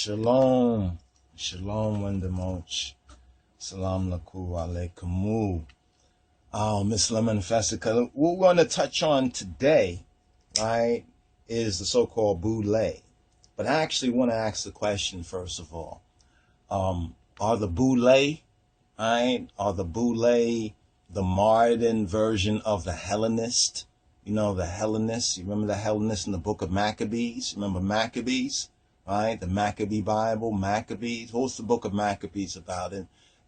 Shalom. Shalom, Wendemoch. Salam laku alaikumu. Miss Lemon Festival. What we're going to touch on today, right, is the so-called Boule. But I actually want to ask the question, first of all. Are the Boule, right, are the Boule the modern version of the Hellenist? You know, the Hellenists. You remember the Hellenists in the book of Maccabees? Remember Maccabees? Right? The Maccabee Bible, Maccabees. What's the book of Maccabees about?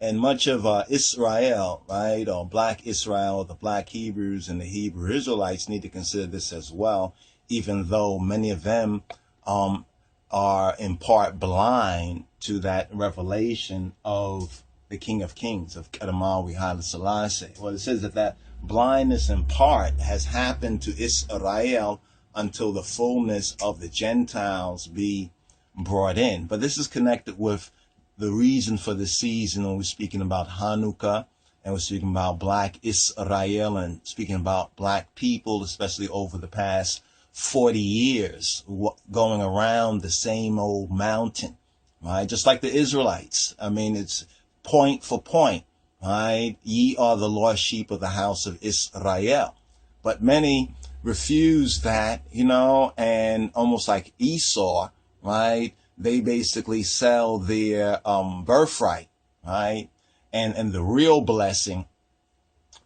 And much of Israel, right, or black Israel, the black Hebrews and the Hebrew Israelites need to consider this as well, even though many of them are in part blind to that revelation of the King of Kings, of Kedemawi Haile Selassie. Well, it says that blindness in part has happened to Israel until the fullness of the Gentiles be brought in. But this is connected with the reason for the season when we're speaking about Hanukkah, and we're speaking about black Israel, and speaking about black people, especially over the past 40 years, going around the same old mountain, right? Just like the Israelites. I mean, it's point for point, right? Ye are the lost sheep of the house of Israel. But many refuse that, you know, and almost like Esau, right? They basically sell their birthright, right? And the real blessing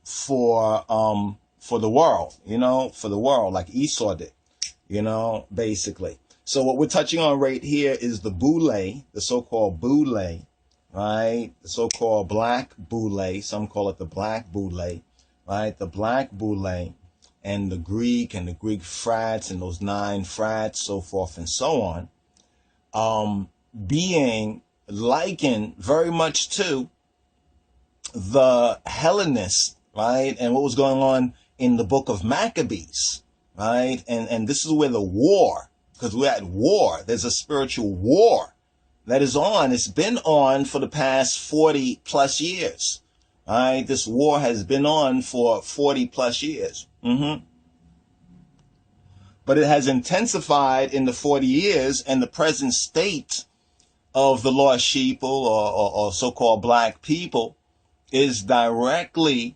for the world, you know, for the world, like Esau did, you know, basically. So what we're touching on right here is the Boule, the so-called Boule, right? The so-called black Boule. Some call it the black Boule, right? The black Boule, and the Greek frats and those 9 frats, so forth and so on, being likened very much to the Hellenists, right? And what was going on in the book of Maccabees, right? And this is where the war, because we're at war, there's a spiritual war that is on. It's been on for the past 40 plus years, right? This war has been on for 40 plus years. But it has intensified in the 40 years, and the present state of the lost sheep or so-called black people is directly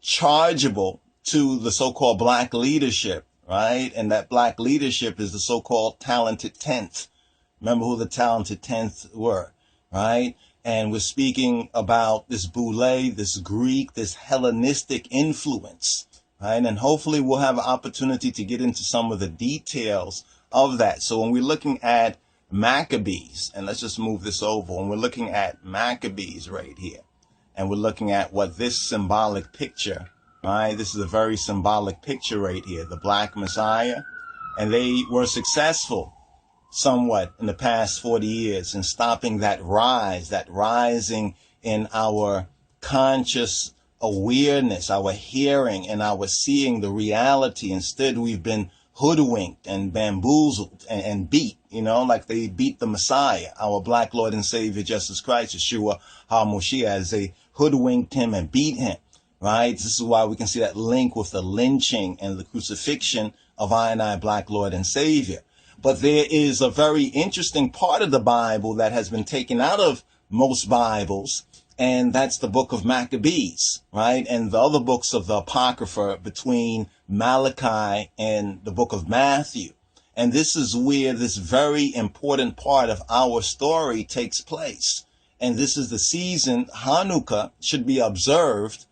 chargeable to the so-called black leadership, right? And that black leadership is the so-called talented 10th. Remember who the talented 10th were, right? And we're speaking about this Boule, this Greek, this Hellenistic influence, right? And hopefully we'll have an opportunity to get into some of the details of that. So when we're looking at Maccabees, and let's just move this over, when we're looking at Maccabees right here, and we're looking at what this symbolic picture, right? This is a very symbolic picture right here, the Black Messiah, and they were successful somewhat in the past 40 years in stopping that rise, that rising in our conscious awareness, our hearing and our seeing the reality. Instead, we've been hoodwinked and bamboozled and beat, you know, like they beat the Messiah, our black Lord and Savior, Jesus Christ, Yeshua HaMoshiach, as they hoodwinked him and beat him, right? This is why we can see that link with the lynching and the crucifixion of I black Lord and Savior. But there is a very interesting part of the Bible that has been taken out of most Bibles, and that's the book of Maccabees, right? And the other books of the Apocrypha between Malachi and the book of Matthew. And this is where this very important part of our story takes place. And this is the season Hanukkah should be observed,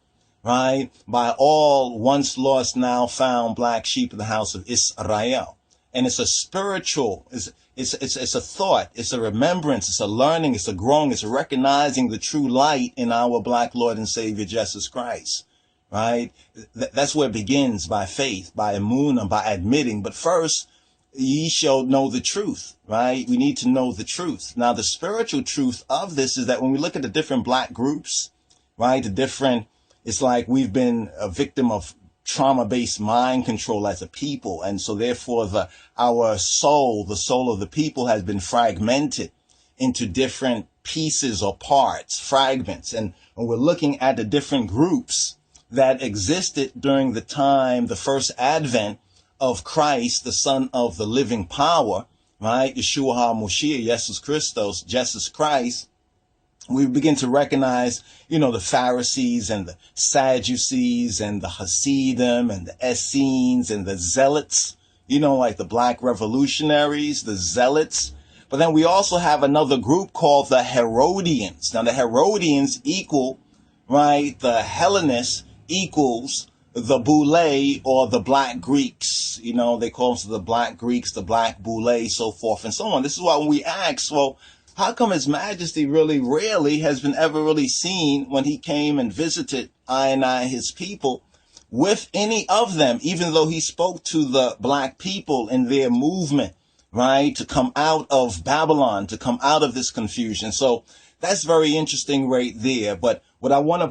right, by all once lost, now found black sheep of the house of Israel. And it's a spiritual, it's a thought, it's a remembrance, it's a learning, it's a growing, it's recognizing the true light in our black Lord and Savior, Jesus Christ, right? That's where it begins, by faith, by emunah, by admitting. But first, ye shall know the truth, right? We need to know the truth. Now, the spiritual truth of this is that when we look at the different black groups, right, it's like we've been a victim of trauma-based mind control as a people. And so therefore our soul, the soul of the people, has been fragmented into different pieces or parts, fragments. And when we're looking at the different groups that existed during the time, the first advent of Christ, the Son of the living power, right? Yeshua HaMoshiach, Jesus Christ, we begin to recognize, the Pharisees and the Sadducees and the Hasidim and the Essenes and the Zealots, like the black revolutionaries, the Zealots. But then we also have another group called the Herodians. Now the Herodians equal, right, the Hellenists equals the Boule or the black Greeks. They call them the black Greeks, the black Boule, so forth and so on. This is why when we ask, well, how come His Majesty really rarely has been ever really seen when he came and visited his people with any of them, even though he spoke to the black people in their movement, right, to come out of Babylon, to come out of this confusion. So that's very interesting right there. But what I want to